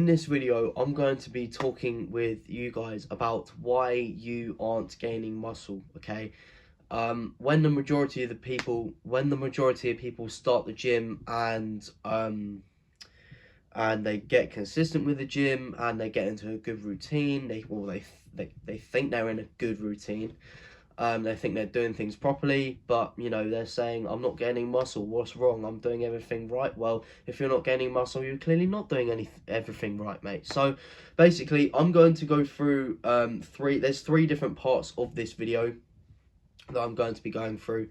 In this video, I'm going to be talking with you guys about why you aren't gaining muscle, okay? When the majority of people start the gym and they get consistent with the gym and they get into a good routine, they think they're in a good routine. They think they're doing things properly, but they're saying, I'm not gaining muscle. What's wrong? I'm doing everything right. Well, if you're not gaining muscle, you're clearly not doing everything right, mate. So basically, I'm going to go through there's three different parts of this video that I'm going to be going through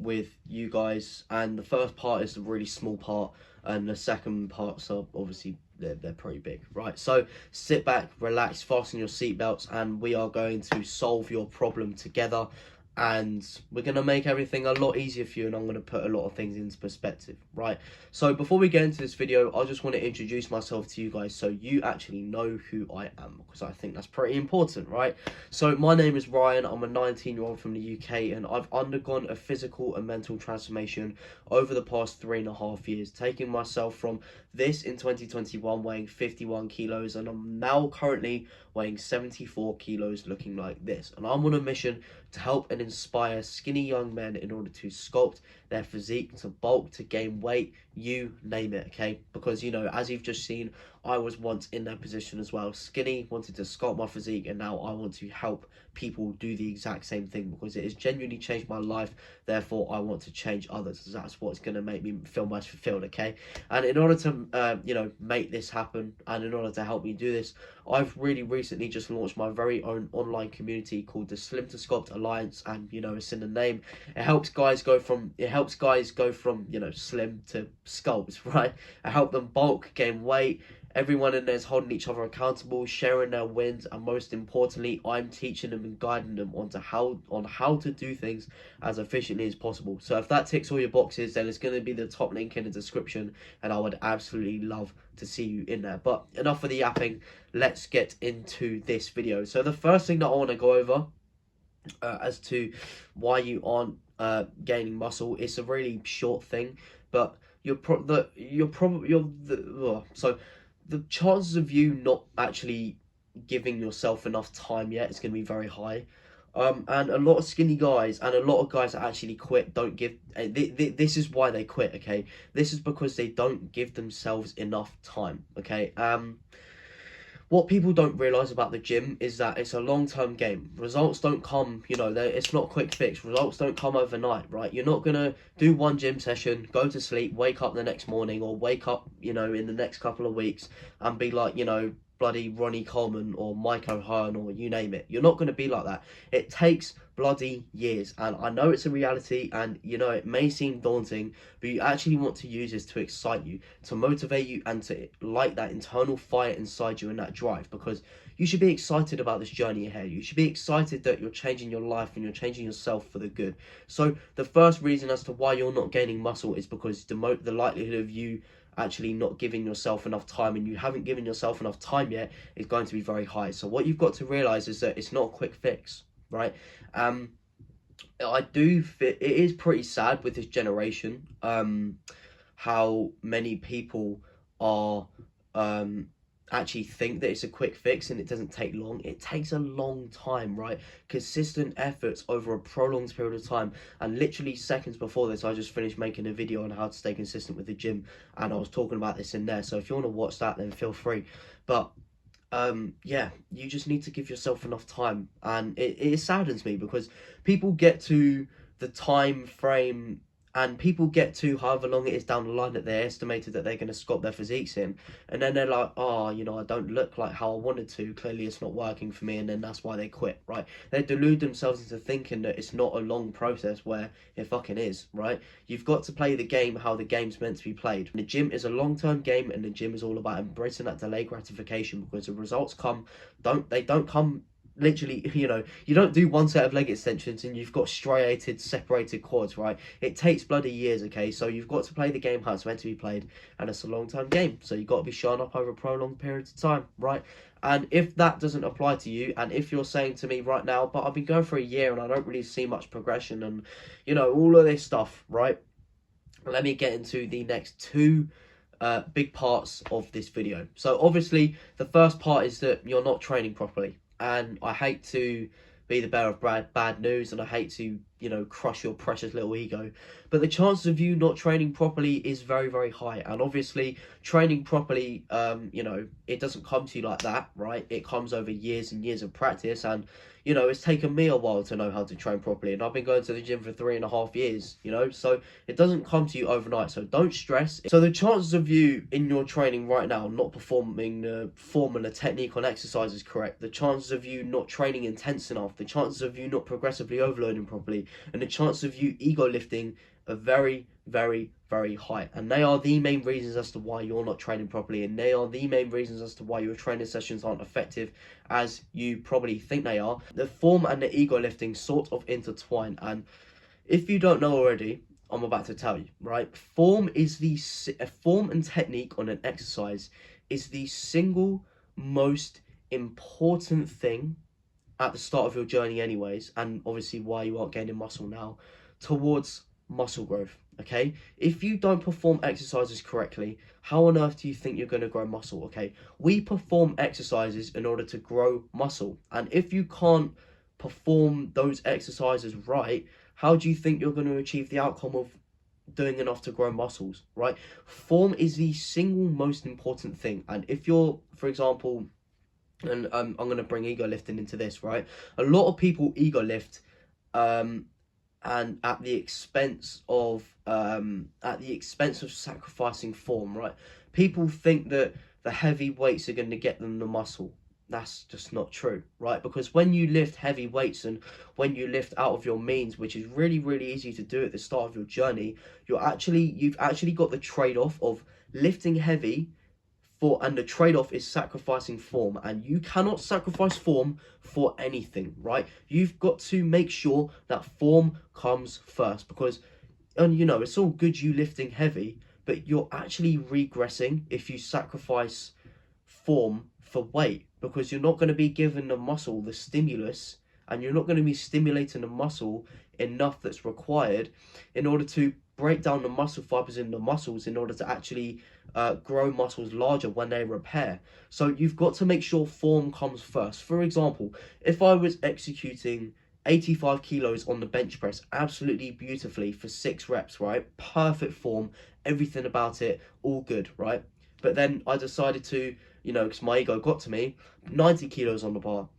with you guys. And the first part is the really small part, and the second parts are obviously they're pretty big, right? So sit back, relax, fasten your seatbelts, and we are going to solve your problem together. And we're going to make everything a lot easier for you, and I'm going to put a lot of things into perspective, right? So before we get into this video, I just want to introduce myself to you guys so you actually know who I am, because I think that's pretty important, right? So my name is Ryan. I'm a 19-year-old from the UK, and I've undergone a physical and mental transformation over the past 3.5 years, taking myself from this in 2021 weighing 51 kilos, and I'm now currently weighing 74 kilos, looking like this. And I'm on a mission to help and inspire skinny young men in order to sculpt their physique, to bulk, to gain weight, you name it, okay? Because, as you've just seen, I was once in that position as well. Skinny, wanted to sculpt my physique, and now I want to help people do the exact same thing because it has genuinely changed my life. Therefore, I want to change others. That's what's going to make me feel most fulfilled, okay? And in order to, make this happen, and in order to help me do this, I've really recently just launched my very own online community called the Slim to Sculpt Alliance, and it's in the name. It helps guys go from slim to sculpt, right? I help them bulk, gain weight. Everyone in there is holding each other accountable, sharing their wins, and most importantly, I'm teaching them and guiding them on how to do things as efficiently as possible. So if that ticks all your boxes, then it's going to be the top link in the description, and I would absolutely love to see you in there. But enough of the yapping, let's get into this video. So the first thing that I want to go over as to why you aren't gaining muscle, it's a really short thing, but so the chances of you not actually giving yourself enough time yet is going to be very high. And a lot of skinny guys and a lot of guys that actually quit don't give. This is why they quit. Okay, this is because they don't give themselves enough time. Okay. What people don't realize about the gym is that it's a long-term game. Results don't come, it's not a quick fix. Results don't come overnight, right? You're not gonna do one gym session, go to sleep, wake up the next morning, or wake up, in the next couple of weeks and be like, bloody Ronnie Coleman or Mike O'Hearn or you name it. You're not going to be like that. It takes bloody years, and I know it's a reality, and it may seem daunting, but you actually want to use this to excite you, to motivate you, and to light that internal fire inside you and that drive, because you should be excited about this journey ahead. You should be excited that you're changing your life and you're changing yourself for the good. So the first reason as to why you're not gaining muscle is because the likelihood of you actually not giving yourself enough time, and you haven't given yourself enough time yet, is going to be very high. So what you've got to realize is that it's not a quick fix, right? It is pretty sad with this generation, how many people are actually think that it's a quick fix and it doesn't take long. It takes a long time, right? Consistent efforts over a prolonged period of time. And literally seconds before this, I just finished making a video on how to stay consistent with the gym, and I was talking about this in there. So if you want to watch that, then feel free. But yeah, you just need to give yourself enough time, and it saddens me because people get to the time frame, and people get to however long it is down the line that they estimated that they're going to sculpt their physiques in, and then they're like, oh, I don't look like how I wanted to, clearly it's not working for me, and then that's why they quit, right? They delude themselves into thinking that it's not a long process, where it fucking is, right? You've got to play the game how the game's meant to be played. The gym is a long-term game, and the gym is all about embracing that delayed gratification, because the results don't come literally, you don't do one set of leg extensions and you've got striated, separated quads, right? It takes bloody years, okay? So you've got to play the game how it's meant to be played, and it's a long-term game. So you've got to be showing up over prolonged periods of time, right? And if that doesn't apply to you, and if you're saying to me right now, but I've been going for a year and I don't really see much progression, and, all of this stuff, right? Let me get into the next two big parts of this video. So obviously the first part is that you're not training properly, and I hate to be the bearer of bad news, and I hate to, you know, crush your precious little ego, but the chances of you not training properly is very, very high. And obviously training properly, you know, it doesn't come to you like that, right? It comes over years and years of practice, and you know, it's taken me a while to know how to train properly, and I've been going to the gym for 3.5 years, you know, so it doesn't come to you overnight, so don't stress. So the chances of you in your training right now not performing the form and the technique on exercises correct, the chances of you not training intense enough, the chances of you not progressively overloading properly, and the chances of you ego lifting are very, very, very high. And they are the main reasons as to why you're not training properly, and they are the main reasons as to why your training sessions aren't effective as you probably think they are. The form and the ego lifting sort of intertwine, and if you don't know already, I'm about to tell you, right? Form and technique on an exercise is the single most important thing at the start of your journey anyways, and obviously why you aren't gaining muscle now, towards muscle growth. Okay, if you don't perform exercises correctly, how on earth do you think you're going to grow muscle? Okay, we perform exercises in order to grow muscle, and if you can't perform those exercises right, how do you think you're going to achieve the outcome of doing enough to grow muscles, right? Form is the single most important thing. And if you're, for example, and I'm going to bring ego lifting into this, right? A lot of people ego lift, and at the expense of sacrificing form, right? People think that the heavy weights are going to get them the muscle. That's just not true, right? Because when you lift heavy weights and when you lift out of your means, which is really, really easy to do at the start of your journey, you've actually got the trade-off of lifting heavy and the trade-off is sacrificing form, and you cannot sacrifice form for anything, right? You've got to make sure that form comes first, because, and you know, it's all good you lifting heavy, but you're actually regressing if you sacrifice form for weight, because you're not going to be giving the muscle the stimulus, and you're not going to be stimulating the muscle enough that's required in order to break down the muscle fibers in the muscles in order to actually grow muscles larger when they repair. So you've got to make sure form comes first. For example, if I was executing 85 kilos on the bench press absolutely beautifully for 6 reps, right? Perfect form, everything about it, all good, right? But then I decided to, you know, because my ego got to me, 90 kilos on the bar.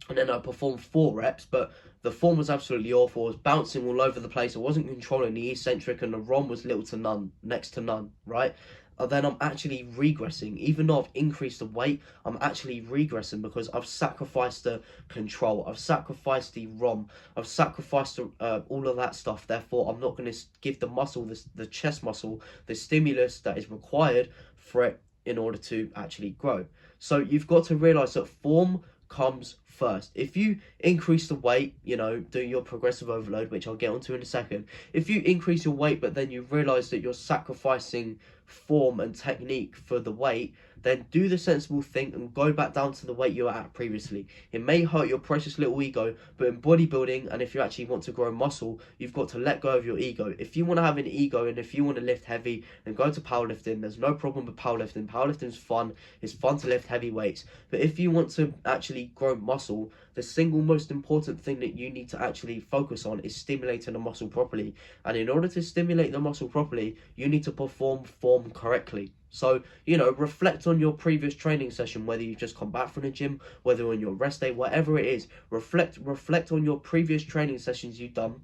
And then I performed 4 reps, but the form was absolutely awful. I was bouncing all over the place. I wasn't controlling the eccentric, and the ROM was little to none, next to none, right? And then I'm actually regressing. Even though I've increased the weight, I'm actually regressing because I've sacrificed the control. I've sacrificed the ROM. I've sacrificed all of that stuff. Therefore, I'm not going to give the muscle, the chest muscle, the stimulus that is required for it in order to actually grow. So you've got to realize that form comes first. If you increase the weight, you know, do your progressive overload, which I'll get onto in a second. If you increase your weight, but then you realize that you're sacrificing form and technique for the weight, then do the sensible thing and go back down to the weight you were at previously. It may hurt your precious little ego, but in bodybuilding, and if you actually want to grow muscle, you've got to let go of your ego. If you want to have an ego and if you want to lift heavy, then go to powerlifting. There's no problem with powerlifting. Powerlifting is fun. It's fun to lift heavy weights. But if you want to actually grow muscle, the single most important thing that you need to actually focus on is stimulating the muscle properly. And in order to stimulate the muscle properly, you need to perform form correctly. So, you know, reflect on your previous training session, whether you've just come back from the gym, whether on your rest day, whatever it is. Reflect on your previous training sessions you've done,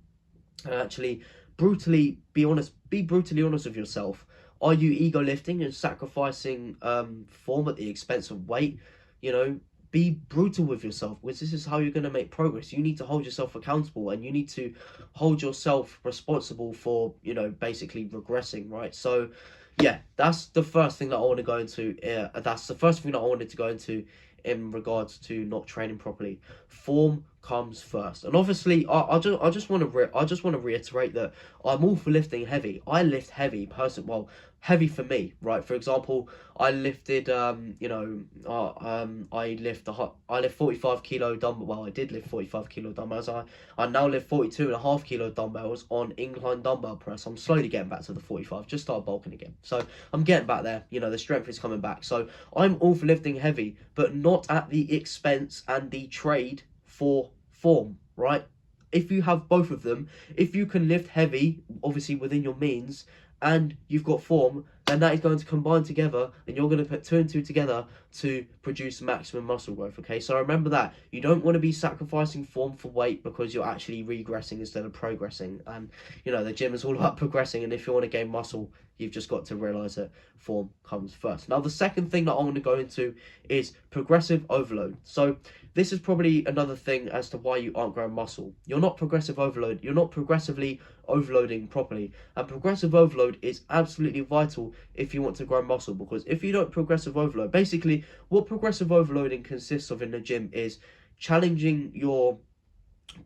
and actually be brutally honest with yourself. Are you ego lifting and sacrificing form at the expense of weight? You know, be brutal with yourself, because this is how you're going to make progress. You need to hold yourself accountable, and you need to hold yourself responsible for, you know, basically regressing, right? So yeah, that's the first thing that I want to go into. That's the first thing that I wanted to go into in regards to not training properly. Form comes first, and obviously, I just want to reiterate that I'm all for lifting heavy. I lift heavy, heavy for me, right? For example, I lifted, I lift 45 kilo dumbbell. Well, I did lift 45 kilo dumbbells. I now lift 42.5 kilo dumbbells on incline dumbbell press. I'm slowly getting back to the 45. Just started bulking again, so I'm getting back there. You know, the strength is coming back. So I'm all for lifting heavy, but not at the expense and the trade for form, right? If you have both of them, if you can lift heavy, obviously within your means, and you've got form, then that is going to combine together, and you're going to put 2 and 2 together to produce maximum muscle growth. Okay, so remember that you don't want to be sacrificing form for weight, because you're actually regressing instead of progressing. And you know, the gym is all about progressing, and if you want to gain muscle, you've just got to realize that form comes first. Now, the second thing that I want to go into is progressive overload. So this is probably another thing as to why you aren't growing muscle. You're not progressively overloading properly, and progressive overload is absolutely vital if you want to grow muscle. Because if you don't progressive overload, basically what progressive overloading consists of in the gym is challenging your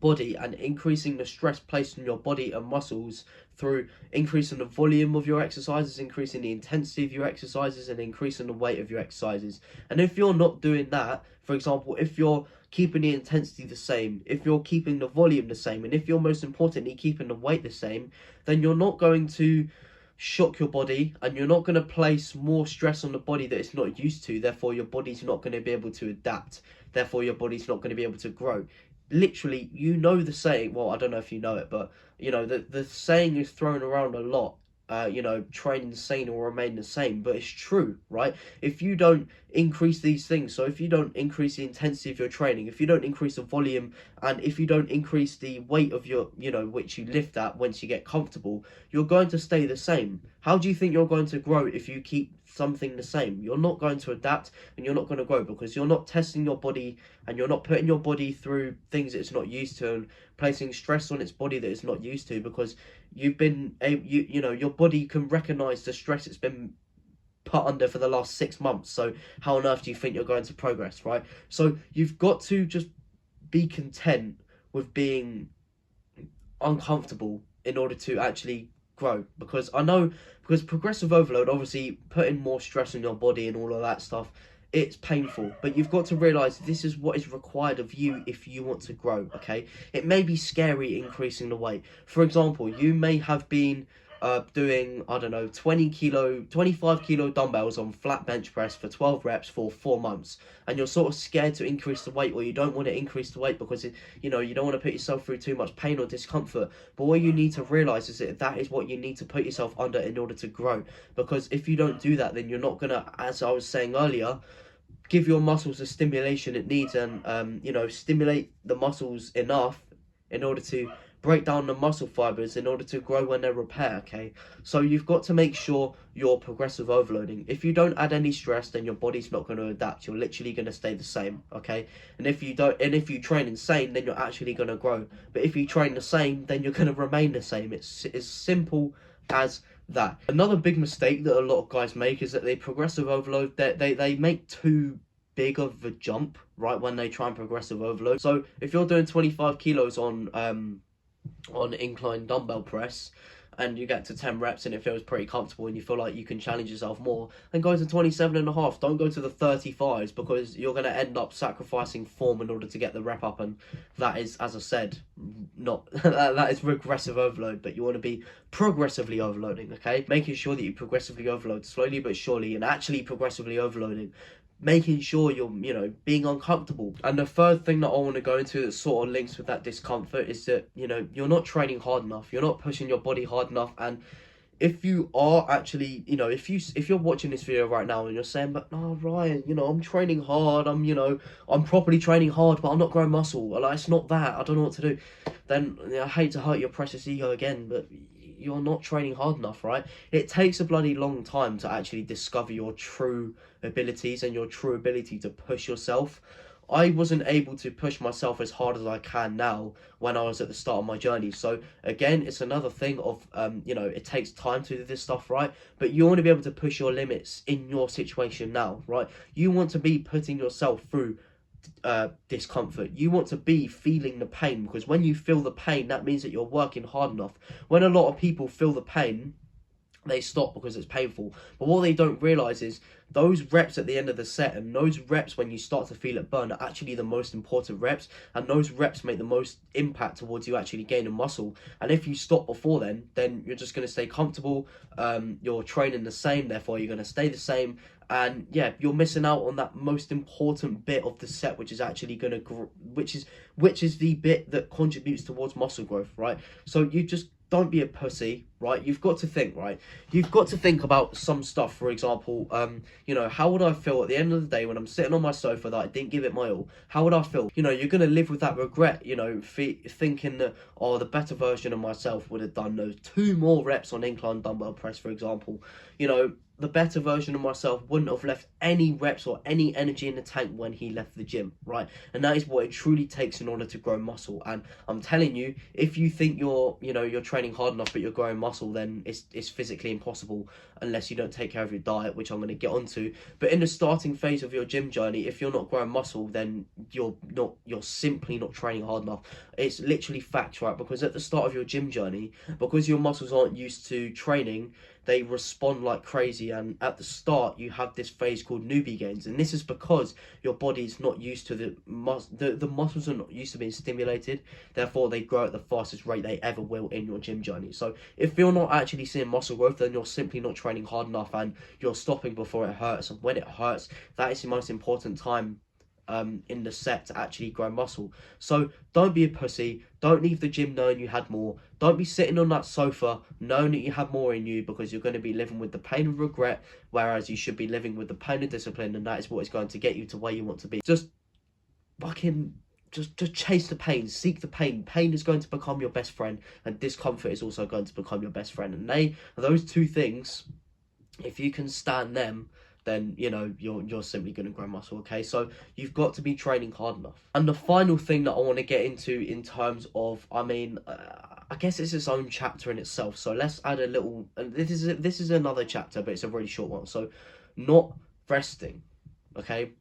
body and increasing the stress placed on your body and muscles through increasing the volume of your exercises, increasing the intensity of your exercises, and increasing the weight of your exercises. And if you're not doing that, for example, if you're keeping the intensity the same, if you're keeping the volume the same, and if you're most importantly keeping the weight the same, then you're not going to shock your body, and you're not going to place more stress on the body that it's not used to. Therefore, your body's not going to be able to adapt. Therefore, your body's not going to be able to grow. Literally, you know the saying, well, I don't know if you know it, but you know, the saying is thrown around a lot. Train the same will remain the same, but it's true, right? If you don't increase these things, so if you don't increase the intensity of your training, if you don't increase the volume, and if you don't increase the weight of your, which you lift at once you get comfortable, you're going to stay the same. How do you think you're going to grow if you keep something the same? You're not going to adapt, and you're not going to grow, because you're not testing your body, and you're not putting your body through things it's not used to, and placing stress on its body that it's not used to, because your body can recognize the stress it's been put under for the last 6 months. So how on earth do you think you're going to progress, right? So you've got to just be content with being uncomfortable in order to actually grow. Because progressive overload, obviously putting more stress on your body and all of that stuff, it's painful, but you've got to realize this is what is required of you if you want to grow. Okay, it may be scary increasing the weight. For example, you may have been doing, I don't know, 25 kilo dumbbells on flat bench press for 12 reps for 4 months, and you're sort of scared to increase the weight, or you don't want to increase the weight because you don't want to put yourself through too much pain or discomfort. But what you need to realize is that is what you need to put yourself under in order to grow. Because if you don't do that, then you're not gonna, as I was saying earlier, give your muscles the stimulation it needs, and stimulate the muscles enough in order to break down the muscle fibers in order to grow when they repair. Okay, so you've got to make sure you're progressive overloading. If you don't add any stress, then your body's not going to adapt. You're literally going to stay the same. Okay, and if you train insane, then you're actually going to grow. But if you train the same, then you're going to remain the same. It's as simple as that. Another big mistake that a lot of guys make is that they progressive overload. They make too big of a jump, right, when they try and progressive overload. So if you're doing 25 kilos on incline dumbbell press, and you get to 10 reps and it feels pretty comfortable and you feel like you can challenge yourself more, then go to 27.5. Don't go to the 35s, because you're going to end up sacrificing form in order to get the rep up, and that is, as I said, not that is regressive overload. But you want to be progressively overloading. Okay, making sure that you progressively overload slowly but surely, and actually progressively overloading, making sure you're being uncomfortable. And the third thing that I want to go into that sort of links with that discomfort is that you're not training hard enough, you're not pushing your body hard enough. And if you are actually, if you're watching this video right now and you're saying, but no, Ryan, I'm training hard, I'm properly training hard, but I'm not growing muscle, like, it's not that, I don't know what to do, then I hate to hurt your precious ego again, but you're not training hard enough, right? It takes a bloody long time to actually discover your true abilities and your true ability to push yourself. I wasn't able to push myself as hard as I can now when I was at the start of my journey. So again, it's another thing of, you know, it takes time to do this stuff, right? But you want to be able to push your limits in your situation now, right? You want to be putting yourself through discomfort. You want to be feeling the pain, because when you feel the pain, that means that you're working hard enough. When a lot of people feel the pain, they stop because it's painful. But what they don't realize is those reps at the end of the set, and those reps when you start to feel it burn, are actually the most important reps, and those reps make the most impact towards you actually gaining muscle. And if you stop before then you're just going to stay comfortable. You're training the same, therefore you're going to stay the same. And yeah, you're missing out on that most important bit of the set, which is actually going to which is the bit that contributes towards muscle growth, right? So you just don't be a pussy, right? You've got to think, right? You've got to think about some stuff. For example, you know, how would I feel at the end of the day when I'm sitting on my sofa that I didn't give it my all? How would I feel? You know, you're going to live with that regret, you know, thinking that, oh, the better version of myself would have done those 2 more reps on incline dumbbell press, for example. You know, the better version of myself wouldn't have left any reps or any energy in the tank when he left the gym, right? And that is what it truly takes in order to grow muscle. And I'm telling you, if you think you're training hard enough but you're growing muscle, then it's physically impossible unless you don't take care of your diet, which I'm going to get onto. But in the starting phase of your gym journey, if you're not growing muscle, then you're simply not training hard enough. It's literally fact, right? Because at the start of your gym journey, because your muscles aren't used to training, they respond like crazy, and at the start you have this phase called newbie gains, and this is because your body's not used to the muscles are not used to being stimulated, therefore they grow at the fastest rate they ever will in your gym journey. So if you're not actually seeing muscle growth, then you're simply not training hard enough, and you're stopping before it hurts. And when it hurts, that is the most important time in the set to actually grow muscle. So don't be a pussy. Don't leave the gym knowing you had more. Don't be sitting on that sofa knowing that you have more in you, because you're going to be living with the pain of regret, whereas you should be living with the pain of discipline, and that is what is going to get you to where you want to be. Just chase the pain, seek the pain. Pain is going to become your best friend, and discomfort is also going to become your best friend. And those 2 things, if you can stand them, then you know you're simply going to grow muscle. Okay, so you've got to be training hard enough. And the final thing that I want to get into in terms of, I mean, I guess it's its own chapter in itself. So let's add a little. This is another chapter, but it's a really short one. So, not resting. Okay,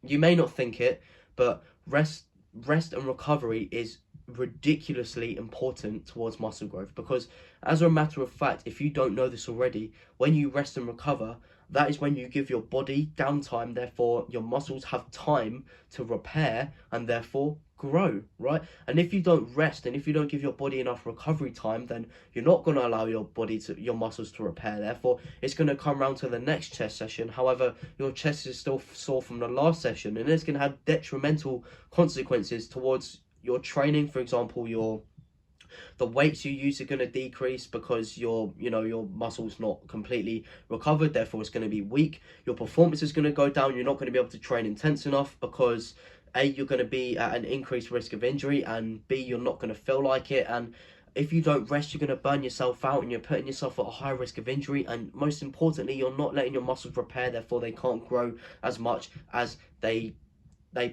you may not think it, but rest and recovery is ridiculously important towards muscle growth, because as a matter of fact, if you don't know this already, when you rest and recover, that is when you give your body downtime, therefore your muscles have time to repair and therefore grow, right? And if you don't rest and if you don't give your body enough recovery time, then you're not going to allow your muscles to repair. Therefore, it's going to come around to the next chest session. However, your chest is still sore from the last session, and it's going to have detrimental consequences towards your training. For example, the weights you use are going to decrease because your muscles not completely recovered, therefore it's going to be weak. Your performance is going to go down. You're not going to be able to train intense enough because A, you're going to be at an increased risk of injury, and B, you're not going to feel like it. And if you don't rest, you're going to burn yourself out, and you're putting yourself at a high risk of injury. And most importantly, you're not letting your muscles repair, therefore they can't grow as much as they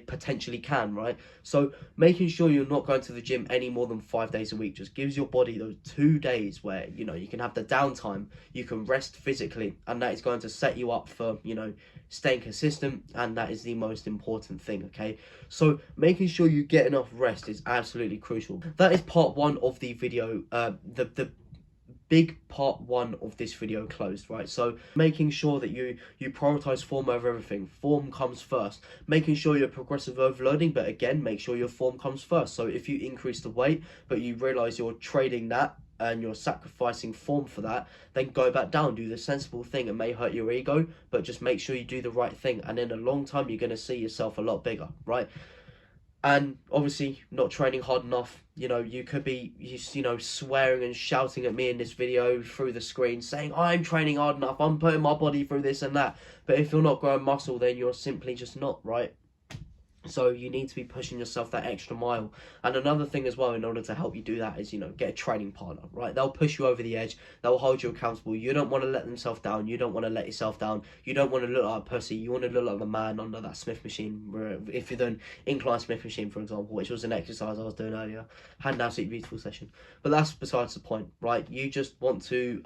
potentially can, right? So making sure you're not going to the gym any more than 5 days a week just gives your body those 2 days where you can have the downtime, you can rest physically, and that is going to set you up for staying consistent, and that is the most important thing. Okay, so making sure you get enough rest is absolutely crucial. That is part 1 of the video. The big part 1 of this video closed, right? So making sure that you prioritize form over everything. Form comes first. Making sure you're progressive overloading, but again, make sure your form comes first. So if you increase the weight but you realize you're trading that and you're sacrificing form for that, then go back down, do the sensible thing. It may hurt your ego, but just make sure you do the right thing, and in a long time you're going to see yourself a lot bigger, right? And obviously not training hard enough. You could be swearing and shouting at me in this video through the screen saying I'm training hard enough, I'm putting my body through this and that, but if you're not growing muscle, then you're simply just not, right? So you need to be pushing yourself that extra mile. And another thing as well, in order to help you do that, is, you know, get a training partner, right? They'll push you over the edge. They'll hold you accountable. You don't want to let themselves down. You don't want to let yourself down. You don't want to look like a pussy. You want to look like the man under that Smith machine. Where if you're doing incline Smith machine, for example, which was an exercise I was doing earlier, had an absolutely beautiful session. But that's besides the point, right? You just want to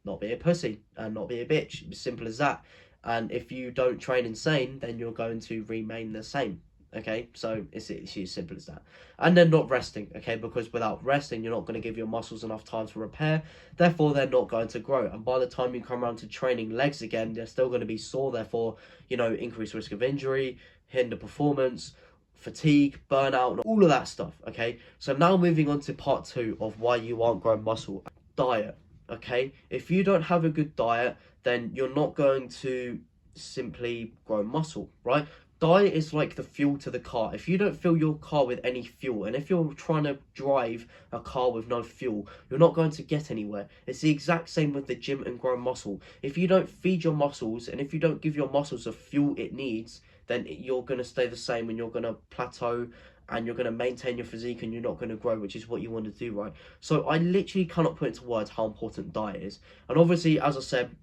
not be a pussy and not be a bitch. It's simple as that. And if you don't train insane, then you're going to remain the same. Okay, so it's as simple as that. And then not resting, okay, because without resting, you're not going to give your muscles enough time to repair. Therefore, they're not going to grow. And by the time you come around to training legs again, they're still going to be sore. Therefore, you know, increased risk of injury, hinder performance, fatigue, burnout, and all of that stuff, okay? So now moving on to part 2 of why you aren't growing muscle. Diet, okay? If you don't have a good diet, then you're not going to simply grow muscle, right? Diet is like the fuel to the car. If you don't fill your car with any fuel, and if you're trying to drive a car with no fuel, you're not going to get anywhere. It's the exact same with the gym and grow muscle. If you don't feed your muscles, and if you don't give your muscles the fuel it needs, then you're going to stay the same, and you're going to plateau, and you're going to maintain your physique, and you're not going to grow, which is what you want to do, right? So I literally cannot put into words how important diet is. And obviously, as I said,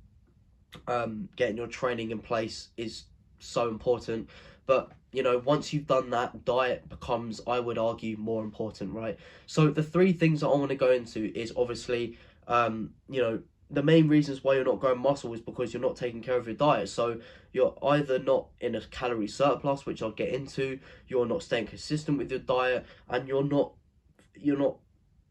getting your training in place is so important. But, you know, once you've done that, diet becomes, I would argue, more important, right? So the 3 things that I want to go into is obviously, you know, the main reasons why you're not growing muscle is because you're not taking care of your diet. So you're either not in a calorie surplus, which I'll get into, you're not staying consistent with your diet, and you're not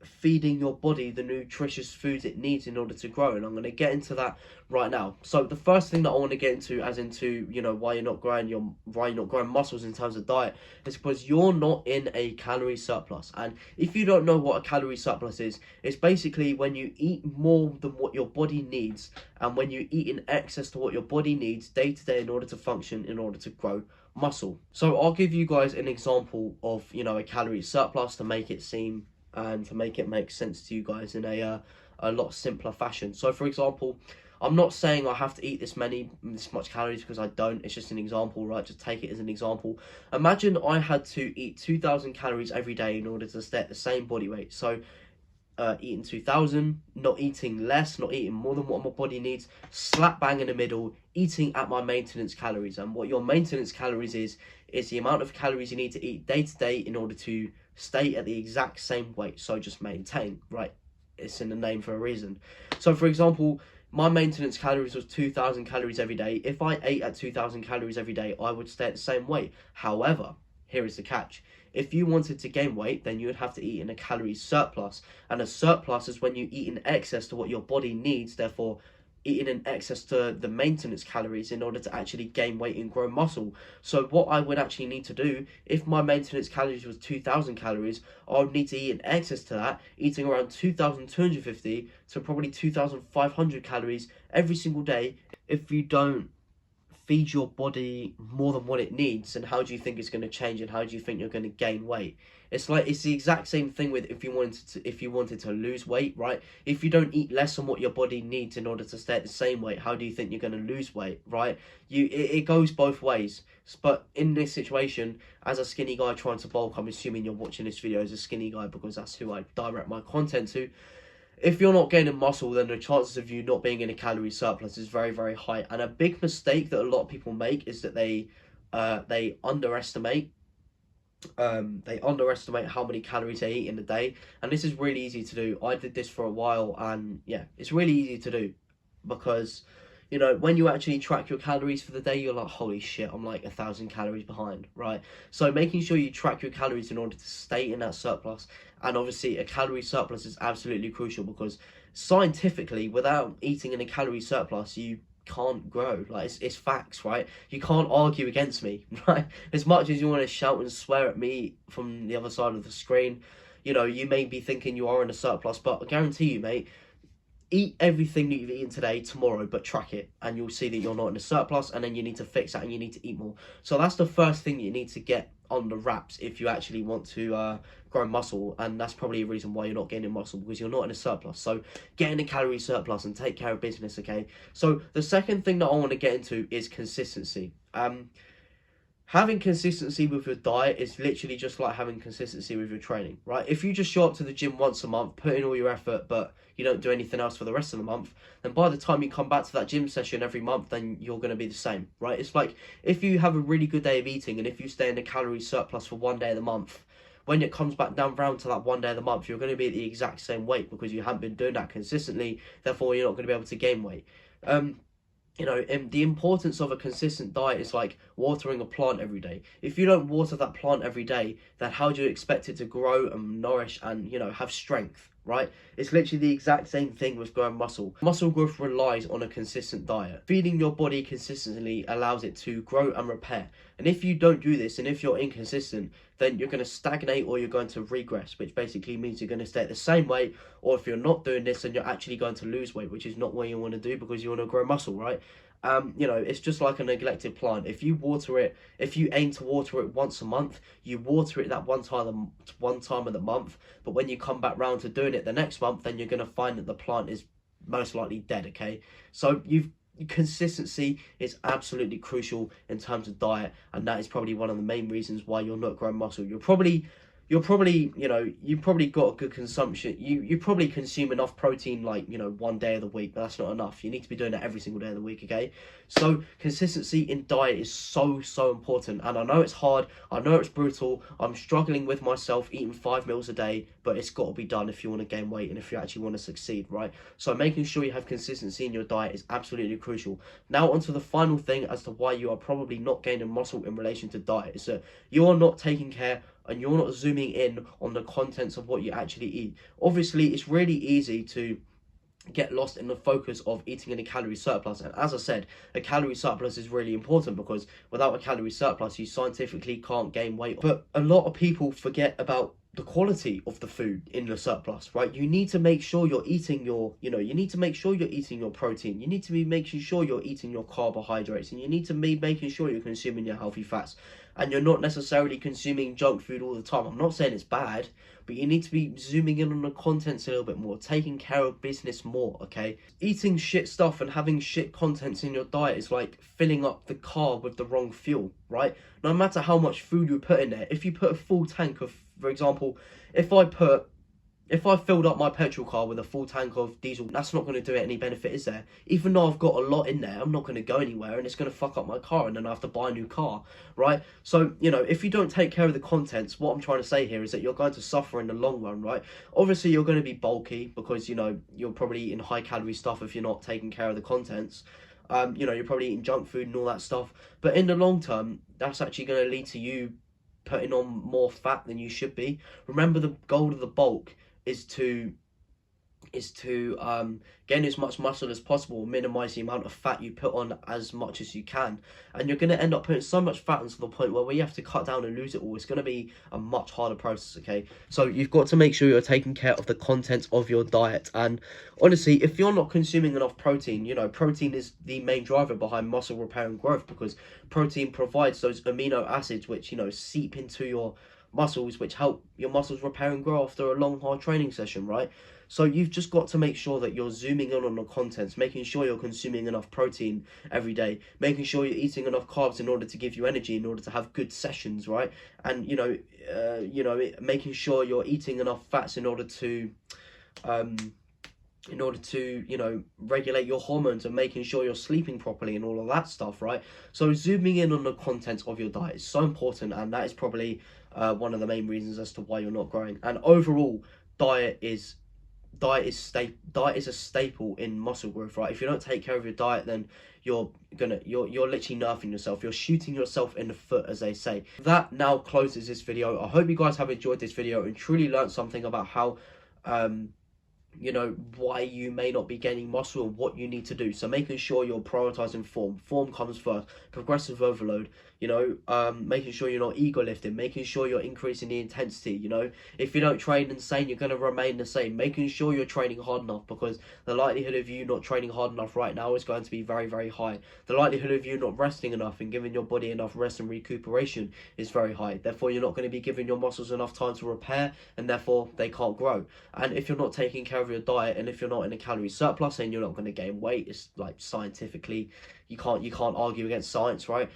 feeding your body the nutritious foods it needs in order to grow. And I'm going to get into that right now. So the first thing that I want to get into, as into, you know, why you're not growing muscles in terms of diet, is because you're not in a calorie surplus. And if you don't know what a calorie surplus is, it's basically when you eat more than what your body needs, and when you eat in excess to what your body needs day to day in order to function, in order to grow muscle. So I'll give you guys an example of, you know, a calorie surplus to make it seem and to make it make sense to you guys in a lot simpler fashion. So for example, I'm not saying I have to eat this much calories, because I don't. It's just an example, right? Just take it as an example. Imagine I had to eat 2,000 calories every day in order to stay at the same body weight. So eating 2,000, not eating less, not eating more than what my body needs, slap bang in the middle, eating at my maintenance calories. And what your maintenance calories is the amount of calories you need to eat day to day in order to stay at the exact same weight. So just maintain, right? It's in the name for a reason. So for example, my maintenance calories was 2,000 calories every day. If I ate at 2,000 calories every day, I would stay at the same weight. However, here is the catch. If you wanted to gain weight, then you would have to eat in a calorie surplus. And a surplus is when you eat in excess to what your body needs, therefore eating in excess to the maintenance calories in order to actually gain weight and grow muscle. So what I would actually need to do, if my maintenance calories was 2,000 calories, I would need to eat in excess to that, eating around 2,250 to probably 2,500 calories every single day. If you don't feed your body more than what it needs, and how do you think it's going to change, and how do you think you're going to gain weight? It's the exact same thing with if you wanted to lose weight, right? If you don't eat less than what your body needs in order to stay at the same weight, how do you think you're going to lose weight, right? It goes both ways. But in this situation, as a skinny guy trying to bulk, I'm assuming you're watching this video as a skinny guy because that's who I direct my content to. If you're not gaining muscle, then the chances of you not being in a calorie surplus is very, very high. And a big mistake that a lot of people make is that they underestimate how many calories they eat in a day. And this is really easy to do. I did this for a while, and yeah, it's really easy to do, because, you know, when you actually track your calories for the day, you're like, holy shit, I'm like 1,000 calories behind, right? So making sure you track your calories in order to stay in that surplus. And obviously a calorie surplus is absolutely crucial, because scientifically, without eating in a calorie surplus, you can't grow. Like, it's facts, right? You can't argue against me, right? As much as you want to shout and swear at me from the other side of the screen, you know, you may be thinking you are in a surplus, but I guarantee you, mate, eat everything that you've eaten today tomorrow, but track it, and you'll see that you're not in a surplus, and then you need to fix that, and you need to eat more. So that's the first thing you need to get on the wraps if you actually want to grow muscle, and that's probably a reason why you're not gaining muscle, because you're not in a surplus. So get in a calorie surplus and take care of business, okay? So the second thing that I want to get into is consistency. Having consistency with your diet is literally just like having consistency with your training, right? If you just show up to the gym once a month, put in all your effort, but you don't do anything else for the rest of the month, then by the time you come back to that gym session every month, then you're going to be the same, right? It's like if you have a really good day of eating and if you stay in a calorie surplus for one day of the month, when it comes back down round to that one day of the month, you're going to be at the exact same weight because you haven't been doing that consistently. Therefore, you're not going to be able to gain weight. You know, and the importance of a consistent diet is like watering a plant every day. If you don't water that plant every day, then how do you expect it to grow and nourish and, you know, have strength, right? It's literally the exact same thing with growing muscle. Muscle growth relies on a consistent diet. Feeding your body consistently allows it to grow and repair. And if you don't do this, and if you're inconsistent, then you're going to stagnate or you're going to regress, which basically means you're going to stay at the same weight. Or if you're not doing this, then you're actually going to lose weight, which is not what you want to do because you want to grow muscle, right? You know, it's just like a neglected plant. If you water it, if you aim to water it once a month, you water it that one time of the month. But when you come back round to doing it the next month, then you're going to find that the plant is most likely dead. Okay, so consistency is absolutely crucial in terms of diet, and that is probably one of the main reasons why you're not growing muscle. You're probably, you know, you've probably got a good consumption. You probably consume enough protein, like, you know, one day of the week, but that's not enough. You need to be doing it every single day of the week, okay? So consistency in diet is so important. And I know it's hard. I know it's brutal. I'm struggling with myself eating 5 meals a day, but it's got to be done if you want to gain weight and if you actually want to succeed, right? So making sure you have consistency in your diet is absolutely crucial. Now onto the final thing as to why you are probably not gaining muscle in relation to diet is that you are not taking care and you're not zooming in on the contents of what you actually eat. Obviously, it's really easy to get lost in the focus of eating in a calorie surplus. And as I said, a calorie surplus is really important because without a calorie surplus, you scientifically can't gain weight. But a lot of people forget about the quality of the food in the surplus, right? You need to make sure you're eating your, you need to make sure you're eating your protein. You need to be making sure you're eating your carbohydrates, and you need to be making sure you're consuming your healthy fats. And you're not necessarily consuming junk food all the time. I'm not saying it's bad, but you need to be zooming in on the contents a little bit more, taking care of business more, okay? Eating shit stuff and having shit contents in your diet is like filling up the car with the wrong fuel, right? No matter how much food you put in there, if you put a full tank of, for example, if I filled up my petrol car with a full tank of diesel, that's not going to do it any benefit, is there? Even though I've got a lot in there, I'm not going to go anywhere and it's going to fuck up my car and then I have to buy a new car, right? So, you know, if you don't take care of the contents, what I'm trying to say here is that you're going to suffer in the long run, right? Obviously, you're going to be bulky because, you know, you're probably eating high calorie stuff if you're not taking care of the contents. You know, you're probably eating junk food and all that stuff. But in the long term, that's actually going to lead to you putting on more fat than you should be. Remember, the goal of the bulk is to gain as much muscle as possible, minimize the amount of fat you put on as much as you can, and you're going to end up putting so much fat onto the point where you have to cut down and lose it all. It's going to be a much harder process, okay? So you've got to make sure you're taking care of the contents of your diet. And honestly, if you're not consuming enough protein, you know, protein is the main driver behind muscle repair and growth, because protein provides those amino acids which, you know, seep into your muscles, which help your muscles repair and grow after a long hard training session, right? So you've just got to make sure that you're zooming in on the contents, making sure you're consuming enough protein every day, making sure you're eating enough carbs in order to give you energy, in order to have good sessions, right? And making sure you're eating enough fats in order to regulate your hormones, and making sure you're sleeping properly and all of that stuff, right? So zooming in on the contents of your diet is so important, and that is probably one of the main reasons as to why you're not growing. And overall, diet is a staple in muscle growth, right? If you don't take care of your diet, then you're literally nerfing yourself. You're shooting yourself in the foot, as they say. That now closes this video. I hope you guys have enjoyed this video and truly learned something about how why you may not be gaining muscle and what you need to do. So making sure you're prioritizing form comes first. Progressive overload, making sure you're not ego lifting, making sure you're increasing the intensity. If you don't train insane, you're going to remain the same. Making sure you're training hard enough, because the likelihood of you not training hard enough right now is going to be very, very high. The likelihood of you not resting enough and giving your body enough rest and recuperation is very high. Therefore, you're not going to be giving your muscles enough time to repair, and therefore they can't grow. And if you're not taking care of your diet, and if you're not in a calorie surplus, then you're not going to gain weight. It's like scientifically, you can't argue against science, right?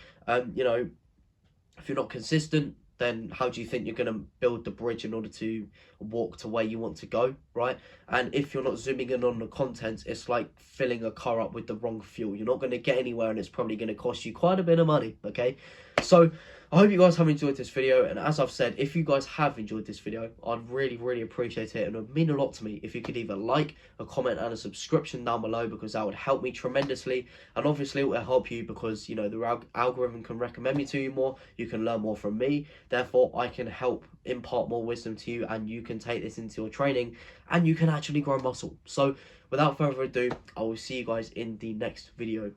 If you're not consistent, then how do you think you're going to build the bridge in order to walk to where you want to go, right? And if you're not zooming in on the content, it's like filling a car up with the wrong fuel. You're not going to get anywhere, and it's probably going to cost you quite a bit of money, okay? So I hope you guys have enjoyed this video, and as I've said, if you guys have enjoyed this video, I'd really appreciate it, and it would mean a lot to me if you could either like, a comment, and a subscription down below, because that would help me tremendously. And obviously it will help you because, you know, the algorithm can recommend me to you more, you can learn more from me, therefore I can help impart more wisdom to you, and you can take this into your training, and you can actually grow muscle. So without further ado, I will see you guys in the next video.